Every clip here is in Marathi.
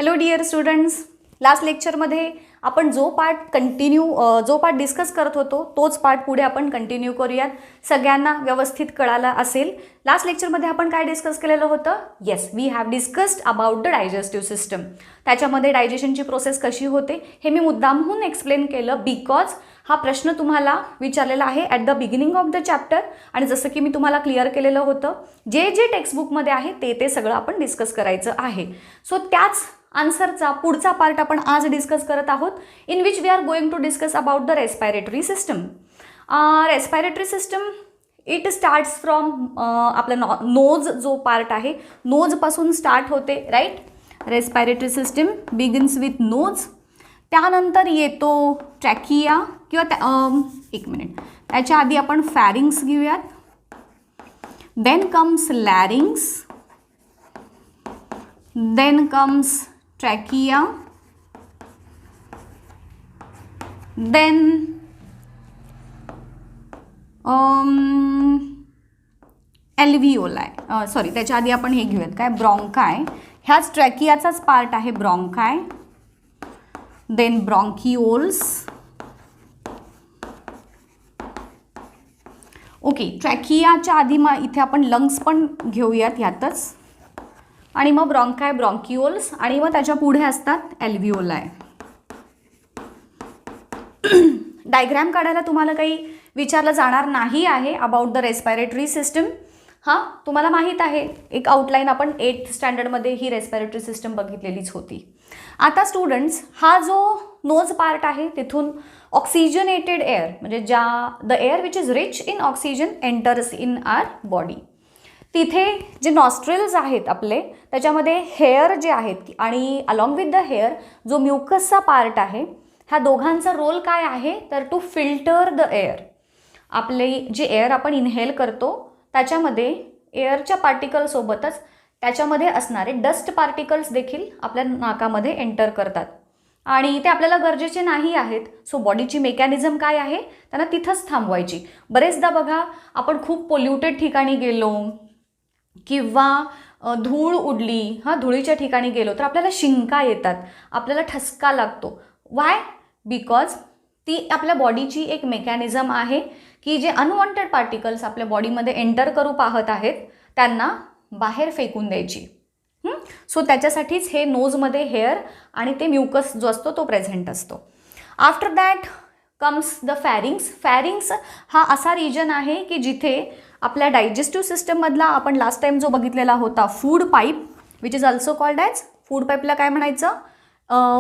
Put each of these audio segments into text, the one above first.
हॅलो डिअर स्टुडंट्स, लास्ट लेक्चरमध्ये आपण जो पार्ट डिस्कस करत होतो तोच पार्ट पुढे आपण कंटिन्यू करूयात. सगळ्यांना व्यवस्थित कळाला असेल. लास्ट लेक्चरमध्ये आपण काय डिस्कस केलेलं होतं? Yes, we have discussed about the digestive system. त्याच्यामध्ये डायजेशनची प्रोसेस कशी होते हे मी मुद्दामहून एक्सप्लेन केलं, बिकॉज हा प्रश्न तुम्हाला विचारलेला आहे at the beginning of the chapter. आणि जसं की मी तुम्हाला क्लिअर केलेलं होतं, जे जे टेक्स्टबुकमध्ये आहे ते सगळं आपण डिस्कस करायचं आहे. सो त्याच आन्सरचा पुढचा पार्ट आपण आज डिस्कस करत आहोत, in which we are going to discuss about the respiratory system. Respiratory system it starts from आपला नोज जो पार्ट आहे, नोजपासून स्टार्ट होते, right. Respiratory system begins with nose. त्यानंतर येतो ट्रॅकिया किंवा एक मिनिट, त्याच्या आधी आपण फॅरिंग्स घेऊयात. Then comes larynx, then comes trachea, then alveoli. Sorry, त्याच्या आधी आपण हे घेऊयात काय, ब्रॉन्काय. ह्याच ट्रॅकियाचाच पार्ट आहे ब्रॉन्काय. देन ब्रॉन्किओल्स. ओके, ट्रॅकियाच्या आधी मग इथे आपण लंग्स पण घेऊयात ह्यातच, आणि मग ब्रॉन्काय, ब्रॉन्किओल्स, आणि मग त्याच्या पुढे असतात ॲल्व्हिओलाय. डायग्रॅम काढायला तुम्हाला काही विचारलं जाणार नाही आहे अबाउट द रेस्पायरेटरी सिस्टम. हां, तुम्हाला माहीत आहे, एक आउटलाईन आपण 8th स्टँडर्डमध्ये ही रेस्पायरेटरी सिस्टम बघितलेलीच होती. आता स्टुडंट्स, हा जो नोज पार्ट आहे तिथून ऑक्सिजनेटेड एअर, म्हणजे the air which is rich in oxygen enters in our body. तिथे जे नॉस्ट्रेल्स आहेत आपले, त्याच्यामध्ये हेअर जे आहेत आणि अलॉंग विथ द हेअर जो म्युकसचा पार्ट आहे, ह्या दोघांचा रोल काय आहे तर टू फिल्टर द एअर. आपले जे एअर आपण इनहेल करतो त्याच्यामध्ये एअरच्या पार्टिकलसोबतच त्याच्यामध्ये असणारे डस्ट पार्टिकल्स देखील आपल्या नाकामध्ये एंटर करतात, आणि ते आपल्याला गरजेचे नाही आहेत. सो बॉडीची मेकॅनिझम काय आहे, त्यांना तिथंच थांबवायची. बरेचदा बघा, आपण खूप पोल्युटेड ठिकाणी गेलो किंवा धूळ उडली, धुळीच्या ठिकाणी गेलो तर आपल्याला शिंका येतात, आपल्याला ठसका लागतो. वाय? बिकॉज ती आपल्या बॉडीची एक मेकॅनिझम आहे की जे अनवॉन्टेड पार्टिकल्स आपल्या बॉडीमध्ये एंटर करू पाहत आहेत त्यांना बाहेर फेकून द्यायची. सो त्याच्यासाठीच हे नोजमध्ये हेअर आणि ते म्युकस जो असतो तो प्रेझेंट असतो. After that comes the pharynx. Pharynx हा असा रिजन आहे की जिथे आपल्या डायजेस्टिव्ह सिस्टममधला आपण लास्ट टाइम जो बघितलेला होता food pipe, which is also called as, food पाईपला काय म्हणायचं,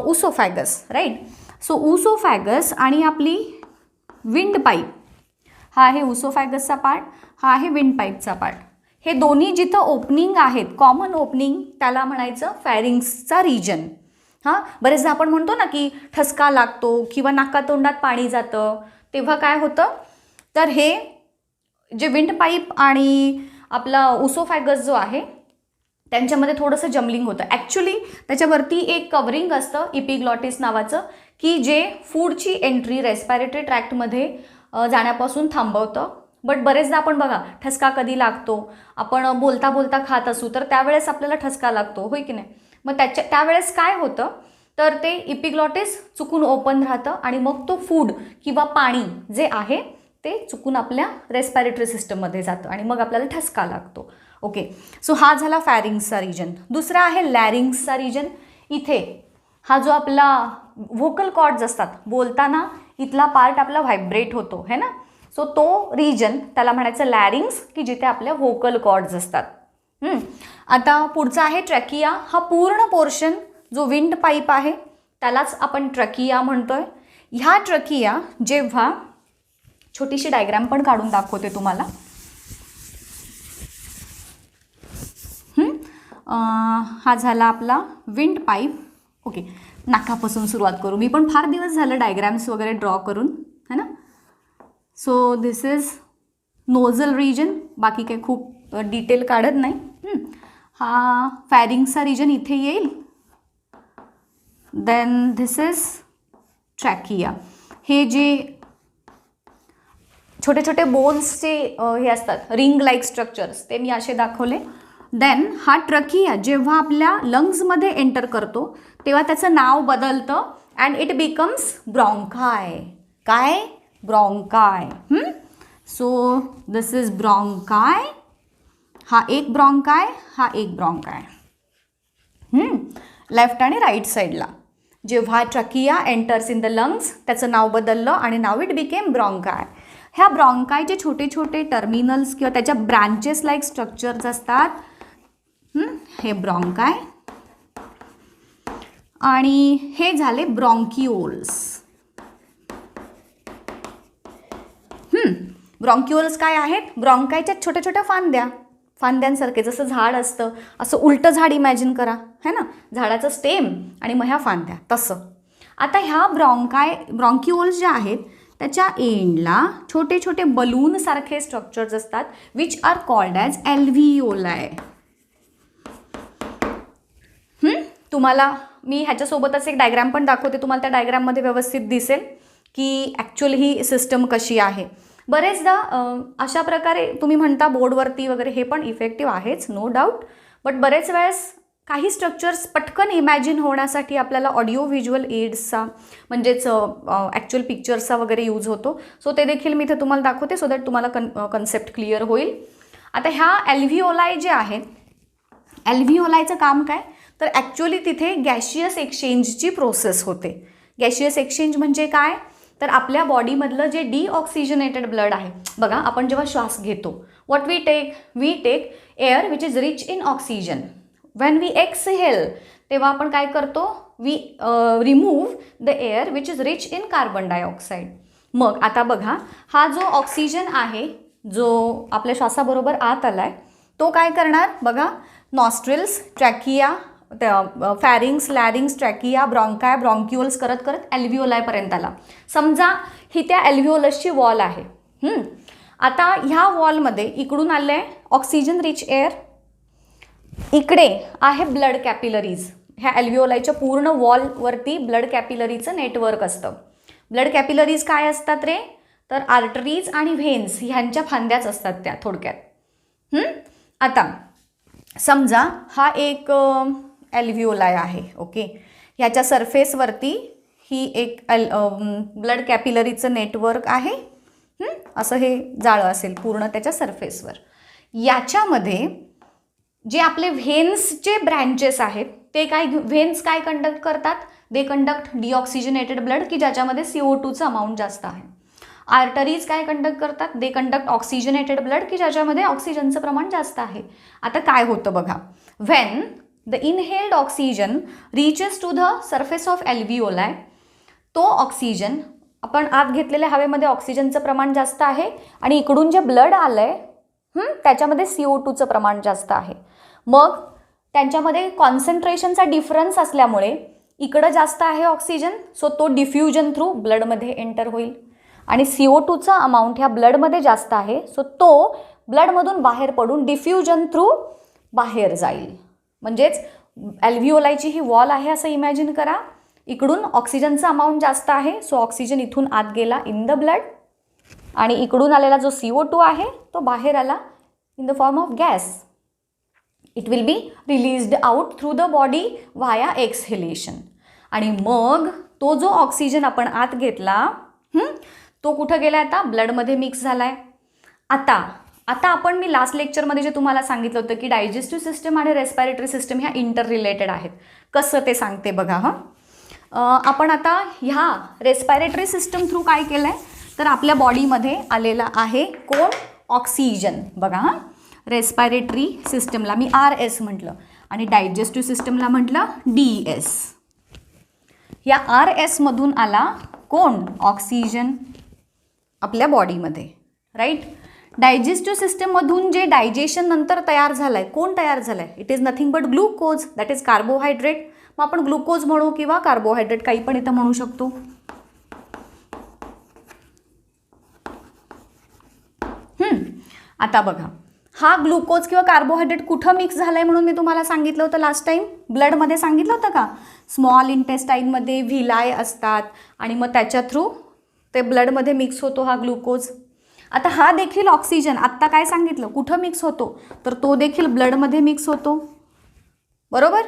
उसोफॅगस, राईट. सो उसोफॅगस आणि आपली विंड पाईप, हा आहे उसोफॅगसचा पार्ट, हा आहे विंड पाईपचा पार्ट. हे दोन्ही जिथं ओपनिंग आहेत, कॉमन ओपनिंग, त्याला म्हणायचं फॅरिंग्सचा रिजन. बरेचदा आपण म्हणतो ना की ठसका लागतो किंवा नाकातोंडात पाणी जातं, तेव्हा काय होतं तर हे जे विंड पाईप आणि आपला उसोफॅगस जो आहे त्यांच्यामध्ये थोडंसं जमलिंग होतं. ॲक्च्युली त्याच्यावरती एक कवरिंग असतं इपिग्लॉटिस नावाचं, की जे फूडची एंट्री रेस्पायरेटरी ट्रॅक्टमध्ये जाण्यापासून थांबवतं. बट बरेचदा आपण बघा, ठसका कधी लागतो, आपण बोलता बोलता खात असू तर त्यावेळेस आपल्याला ठसका लागतो, होय की नाही. मग त्यावेळेस काय होतं तर ते इपिग्लॉटिस चुकून ओपन राहतं आणि मग तो फूड किंवा पाणी जे आहे ते चुकून आपल्या रेस्पायरेटरी सिस्टममध्ये जातं आणि मग आपल्याला ठसका लागतो. ओके, सो हा झाला फॅरिंग्सचा रिजन. दुसरा आहे लॅरिंग्सचा रिजन. इथे हा जो आपला व्होकल कॉर्ड्स असतात, बोलताना इथला पार्ट आपला व्हायब्रेट होतो, है ना. सो तो रिजन त्याला म्हणायचं लॅरिंग्स, की जिथे आपल्या व्होकल कॉर्ड्स असतात. आता पुढचा आहे ट्रॅकिया. हा पूर्ण पोर्शन जो विंड पाईप आहे त्यालाच आपण ट्रॅकिया म्हणतोय. ह्या ट्रॅकिया जेव्हा, छोटीशी डायग्राम पण काढून दाखवते तुम्हाला. हा झाला आपला विंड पाईप. ओके, नाकापासून सुरुवात करू. मी पण फार दिवस झालं डायग्राम्स वगैरे ड्रॉ करून, है ना. So this is nasal region, बाकी काही खूप डिटेल काढत नाही. हा फॅरिंग्सचा रिजन इथे येईल. Then this is trachea. हे जे छोटे छोटे बोन्सचे हे असतात, रिंग लाईक स्ट्रक्चर्स, ते मी असे दाखवले. देन हा ट्रकिया जेव्हा आपल्या लंग्समध्ये एंटर करतो तेव्हा त्याचं नाव बदलतं अँड इट बिकम्स ब्रॉन्काय. काय? Bronchi. So this is bronchi. हा एक ब्रॉन्काय, हा एक ब्रॉन्काय. लेफ्ट आणि राईट साईडला जेव्हा trachea enters in the lungs त्याचं नाव बदललं आणि नाव इट बिकेम ब्रॉन्काय. ह्या ब्रॉन्कायचे छोटे छोटे टर्मिनल्स किंवा त्याच्या ब्रँचेस लाईक स्ट्रक्चर्स असतात. हे ब्रॉन्काय आणि हे झाले ब्रॉन्किओल्स. ब्रॉन्किओल्स काय आहेत? ब्रॉन्कायच्या छोट्या छोट्या फांद्यांसारखे, जसं झाड असतं असं उलटं झाड इमॅजिन करा, है ना, झाडाचं स्टेम आणि मग ह्या फांद्या तसं. आता ह्या ब्रॉन्किओल्स ज्या आहेत त्याच्या एंडला छोटे छोटे बलूनसारखे स्ट्रक्चर्स असतात विच आर कॉल्ड ॲज एल्व्हिओलाय. तुम्हाला मी ह्याच्यासोबतच एक डायग्राम पण दाखवते, तुम्हाला त्या डायग्राममध्ये व्यवस्थित दिसेल की ॲक्च्युअली ही सिस्टम कशी आहे. बरेचदा अशा प्रकारे तुम्ही म्हणता बोर्डवरती वगैरे, हे पण इफेक्टिव्ह आहेच नो डाऊट, बट बरेच वेळेस काही स्ट्रक्चर्स पटकन इमॅजिन होण्यासाठी आपल्याला ऑडिओ व्हिज्युअल एड्सचा म्हणजेच ॲक्च्युअल पिक्चर्सचा वगैरे यूज होतो. सो ते देखील मी इथे तुम्हाला दाखवते सो दॅट तुम्हाला कन्सेप्ट क्लिअर होईल. आता ह्या एल्व्हिओलाय जे आहेत, एल्व्हिओलायचं काम काय तर ॲक्च्युअली तिथे गॅशियस एक्सचेंजची प्रोसेस होते. गॅशियस एक्सचेंज म्हणजे काय तर आपल्या बॉडीमधलं जे डिऑक्सिजनेटेड ब्लड आहे बघा, आपण जेव्हा श्वास घेतो what we take air which is rich in oxygen. When we exhale तेव्हा आपण काय करतो, we remove the air which is rich in carbon dioxide. मग आता बघा, हा जो ऑक्सिजन आहे जो आपल्या श्वासाबरोबर आत आला आहे तो काय करणार बघा, नॉस्ट्रिल्स, ट्रॅकिया, फॅरिंग्स, लॅरिंग्स, ट्रॅकिया, ब्रॉन्काय, ब्रॉन्क्युअल्स करत करत एल्व्हिओलायपर्यंत आला. समजा ही त्या एल्व्हिओलसची वॉल आहे. आता ह्या वॉलमध्ये इकडून आलं आहे ऑक्सिजन रिच एअर, इकडे आहे ब्लड कॅपिलरीज. ह्या एल्व्हिओलायच्या पूर्ण वॉलवरती ब्लड कॅपिलरीचं नेटवर्क असतं. ब्लड कॅपिलरीज काय असतात रे तर आर्टरीज आणि व्हेन्स ह्यांच्या फांद्याच असतात त्या थोडक्यात. आता समजा हा एक एल्व्हिओलाय आहे, ओके, ह्याच्या सरफेसवरती ही एक ब्लड कॅपिलरीचं नेटवर्क आहे. असं हे जाळं असेल पूर्ण त्याच्या सरफेसवर. याच्यामध्ये जे आपले व्हेन्सचे ब्रँचेस आहेत ते काय, व्हेन्स काय कंडक्ट करतात, दे कंडक्ट डिऑक्सिजनेटेड ब्लड की ज्याच्यामध्ये CO2चं अमाऊंट जास्त आहे. आर्टरीज काय कंडक्ट करतात, दे कंडक्ट ऑक्सिजनेटेड ब्लड की ज्याच्यामध्ये ऑक्सिजनचं प्रमाण जास्त आहे. आता काय होतं बघा, when the inhaled oxygen reaches to the surface of alveoli, तो ऑक्सिजन आपण आत घेतलेल्या हवेमध्ये ऑक्सिजनचं प्रमाण जास्त आहे आणि इकडून जे ब्लड आलं आहे त्याच्यामध्ये CO2चं प्रमाण जास्त आहे. मग त्यांच्यामध्ये कॉन्सन्ट्रेशनचा डिफरन्स असल्यामुळे इकडं जास्त आहे ऑक्सिजन, सो तो डिफ्युजन थ्रू ब्लडमध्ये एंटर होईल आणि CO2चा अमाऊंट ह्या ब्लडमध्ये जास्त आहे, सो तो ब्लडमधून बाहेर पडून डिफ्युजन थ्रू बाहेर जाईल. म्हणजेच एल्व्हिओलायची ही वॉल आहे असं इमॅजिन करा, इकडून ऑक्सिजनचा अमाऊंट जास्त आहे सो ऑक्सिजन इथून आत गेला इन द ब्लड आणि इकडून आलेला जो CO2 आहे तो बाहेर आला in the form of gas. It will be released out through the body via exhalation. आणि मग तो जो ऑक्सिजन आपण आत घेतला तो कुठं गेला, आता ब्लडमध्ये मिक्स झाला आहे. आता आपण मी लास्ट लेक्चरमध्ये जे तुम्हाला सांगितलं होतं की डायजेस्टिव्ह सिस्टम आणि रेस्पिरेटरी सिस्टम ह्या इंटर रिलेटेड आहेत, कसं ते सांगते बघा. आपण आता ह्या रेस्पिरेटरी सिस्टम थ्रू काय केलं आहे तर आपल्या बॉडीमध्ये आलेला आहे कोण, ऑक्सिजन. बघा रेस्पिरेटरी सिस्टमला मी RS म्हटलं आणि डायजेस्टिव्ह सिस्टमला म्हटलं DS. या RSमधून आला कोण, ऑक्सिजन आपल्या बॉडीमध्ये, राईट. डायजेस्टिव्ह सिस्टममधून जे डायजेशन नंतर तयार झालं आहे, कोण तयार झालं आहे, it is nothing but glucose, that is carbohydrate. मग आपण ग्लुकोज म्हणू किंवा कार्बोहायड्रेट काही पण इथं म्हणू शकतो. आता बघा, हा ग्लुकोज किंवा कार्बोहायड्रेट कुठं मिक्स झालं आहे म्हणून मी तुम्हाला सांगितलं होतं लास्ट टाईम, ब्लडमध्ये सांगितलं होतं का, स्मॉल इंटेस्टाईनमध्ये व्हिलाय असतात आणि मग त्याच्या थ्रू ते ब्लडमध्ये मिक्स होतो हा ग्लुकोज. आता हा देखील ऑक्सिजन आत्ता काय सांगितलं कुठं मिक्स होतो, तर तो देखील ब्लडमध्ये मिक्स होतो, बरोबर.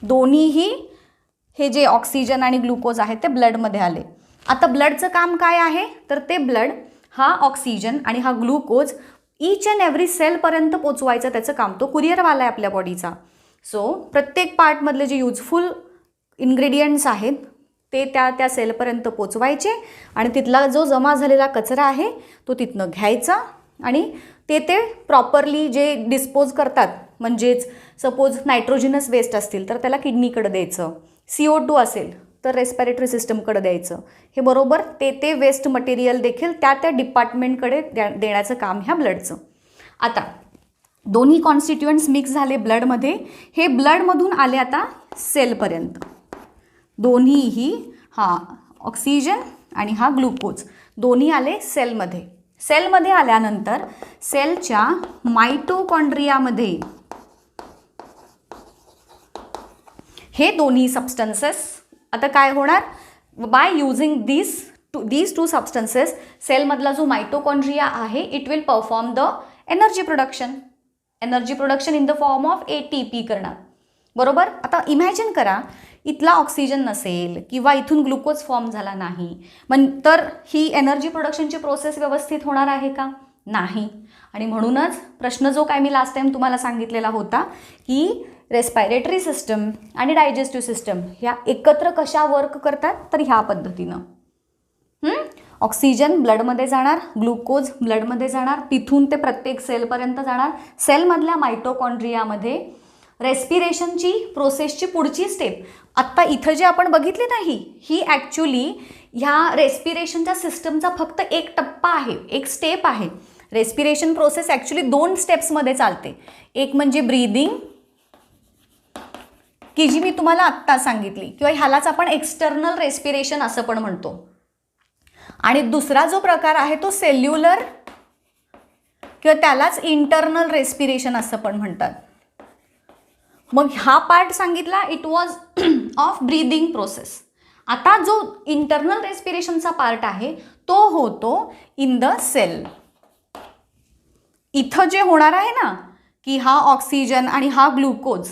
दोन्हीही हे जे ऑक्सिजन आणि ग्लुकोज आहेत ते ब्लडमध्ये आले. आता ब्लडचं काम काय आहे, तर ते ब्लड हा ऑक्सिजन आणि हा ग्लुकोज ईच अँड एव्हरी सेलपर्यंत पोचवायचं त्याचं काम. तो कुरिअरवाला आहे आपल्या बॉडीचा. सो प्रत्येक पार्टमधले जे युजफुल इन्ग्रेडियंट्स आहेत ते त्या सेलपर्यंत पोचवायचे आणि तिथला जो जमा झालेला कचरा आहे तो तिथनं घ्यायचा आणि ते प्रॉपरली जे डिस्पोज करतात, म्हणजेच सपोज नायट्रोजिनस वेस्ट असतील तर त्याला किडनीकडे द्यायचं, CO2 असेल तर रेस्पिरेटरी सिस्टमकडे द्यायचं. हे बरोबर ते वेस्ट मटेरियल देखील त्या डिपार्टमेंटकडे देण्याचं काम ह्या ब्लडचं. आता दोन्ही कॉन्स्टिट्युएंट्स मिक्स झाले ब्लडमध्ये, हे ब्लडमधून आले आता सेलपर्यंत. दोन्हीही हा ऑक्सिजन आणि हा ग्लुकोज दोन्ही आले सेलमध्ये. सेलमध्ये आल्यानंतर सेलच्या मायटोकॉन्ड्रियामध्ये हे दोन्ही सबस्टन्सेस आता काय होणार, by using these two substances सेलमधला जो मायटोकॉन्ड्रिया आहे it will perform the energy production in the form of ATP करणार, बरोबर. आता इमॅजिन करा इथला ऑक्सिजन नसेल किंवा इथून ग्लुकोज फॉर्म झाला नाही, तर ही एनर्जी प्रोडक्शनची प्रोसेस व्यवस्थित होणार आहे का, नाही. आणि म्हणूनच प्रश्न जो काय मी लास्ट टाइम तुम्हाला सांगितलेला होता की रेस्पिरेटरी सिस्टम आणि डायजेस्टिव्ह सिस्टम ह्या एकत्र कशा वर्क करतात, तर ह्या पद्धतीनं ऑक्सिजन ब्लडमध्ये जाणार, ग्लुकोज ब्लडमध्ये जाणार, तिथून ते प्रत्येक सेलपर्यंत जाणार. सेलमधल्या मायटोकॉन्ड्रियामध्ये रेस्पिरेशनची प्रोसेसची पुढची स्टेप आत्ता इथं जे आपण बघितली नाही ही ॲक्च्युली ह्या रेस्पिरेशनच्या सिस्टमचा फक्त एक टप्पा आहे, एक स्टेप आहे. रेस्पिरेशन प्रोसेस ॲक्च्युली 2 स्टेप्समध्ये चालते. एक म्हणजे ब्रीदिंग की जी मी तुम्हाला आत्ता सांगितली, किंवा ह्यालाच आपण एक्सटर्नल रेस्पिरेशन असं पण म्हणतो. आणि दुसरा जो प्रकार आहे तो सेल्युलर किंवा त्यालाच इंटरनल रेस्पिरेशन असं पण म्हणतात. मग हा पार्ट सांगितला it was of breathing process. आता जो इंटरनल रेस्पिरेशनचा पार्ट आहे तो होतो इन द सेल. इथं जे होणार आहे ना की हा ऑक्सिजन आणि हा ग्लुकोज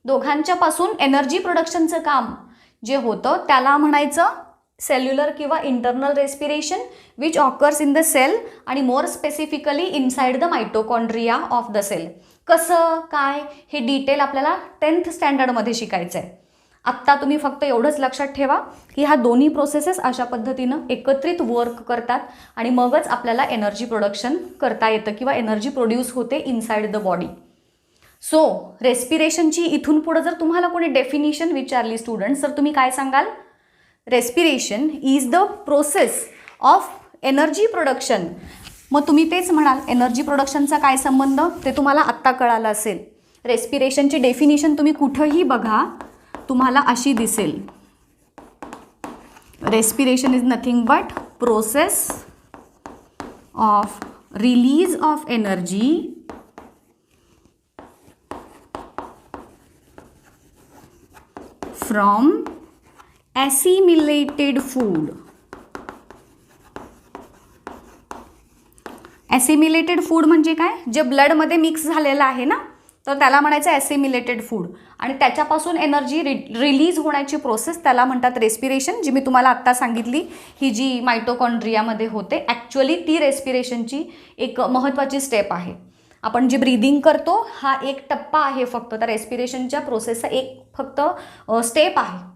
दोघांच्या पासून एनर्जी प्रोडक्शनचं काम जे होतं त्याला म्हणायचं सेल्युलर किंवा internal respiration which occurs in the cell आणि more specifically inside the mitochondria of the cell. कसं काय हे डिटेल आपल्याला 10th स्टँडर्डमध्ये शिकायचं आहे. आत्ता तुम्ही फक्त एवढंच लक्षात ठेवा की ह्या दोन्ही प्रोसेसेस अशा पद्धतीनं एकत्रित वर्क करतात आणि मगच आपल्याला एनर्जी प्रोडक्शन करता येतं किंवा एनर्जी प्रोड्यूस होते इनसाइड द बॉडी. सो रेस्पिरेशनची इथून पुढं जर तुम्हाला कोणी डेफिनिशन विचारली स्टुडंट्स तर तुम्ही काय सांगाल, respiration is the process of energy production. मग तुम्ही तेच म्हणाल एनर्जी प्रोडक्शनचा काय संबंध ते तुम्हाला आत्ता कळालं असेल. रेस्पिरेशनची डेफिनिशन तुम्ही कुठंही बघा तुम्हाला अशी दिसेल, respiration is nothing but process of release of energy from assimilated food. Assimilated food म्हणजे काय, जे ब्लडमध्ये मिक्स झालेलं आहे ना तर त्याला म्हणायचं ॲसिमिलेटेड फूड आणि त्याच्यापासून एनर्जी रिलीज होण्याची प्रोसेस त्याला म्हणतात रेस्पिरेशन. जी मी तुम्हाला आत्ता सांगितली ही जी मायटोकॉन्ड्रियामध्ये होते ॲक्च्युअली ती रेस्पिरेशनची एक महत्त्वाची स्टेप आहे. आपण जे ब्रीदिंग करतो हा एक टप्पा आहे फक्त, तर रेस्पिरेशनच्या प्रोसेसचा एक फक्त स्टेप आहे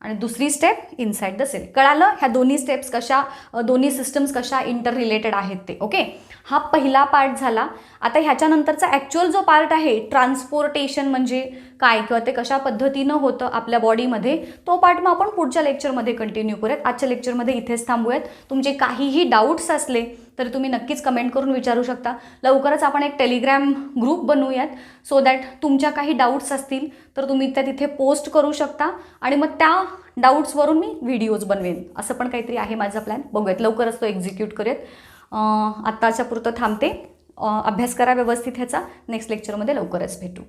आणि दुसरी स्टेप इनसाइड द सेल. कळालं ह्या दोन्ही स्टेप्स कशा, दोन्ही सिस्टम्स कशा इंटर रिलेटेड आहेत ते. ओके, हा पहिला पार्ट झाला. आता ह्याच्यानंतरचा ॲक्च्युअल जो पार्ट आहे ट्रान्सपोर्टेशन म्हणजे काय किंवा ते कशा पद्धतीनं होतं आपल्या बॉडीमध्ये, तो पार्ट मग आपण पुढच्या लेक्चरमध्ये कंटिन्यू करूयात. आजच्या लेक्चरमध्ये इथेच थांबूयात. तुमचे काहीही डाऊट्स असले तर तुम्ही नक्कीच कमेंट करून विचारू शकता. लवकरच आपण एक टेलिग्राम ग्रुप बनवूयात सो दॅट तुमच्या काही डाऊट्स असतील तर तुम्ही त्या तिथे पोस्ट करू शकता आणि मग त्या डाऊट्सवरून मी व्हिडिओज बनवेन. असं पण काहीतरी आहे माझा प्लॅन. बघूयात लवकरच तो एक्झिक्यूट करूयात. आत्ताच्या पुरतं थांबते. अभ्यास करा व्यवस्थित ह्याचा. नेक्स्ट लेक्चरमध्ये लवकरच भेटू.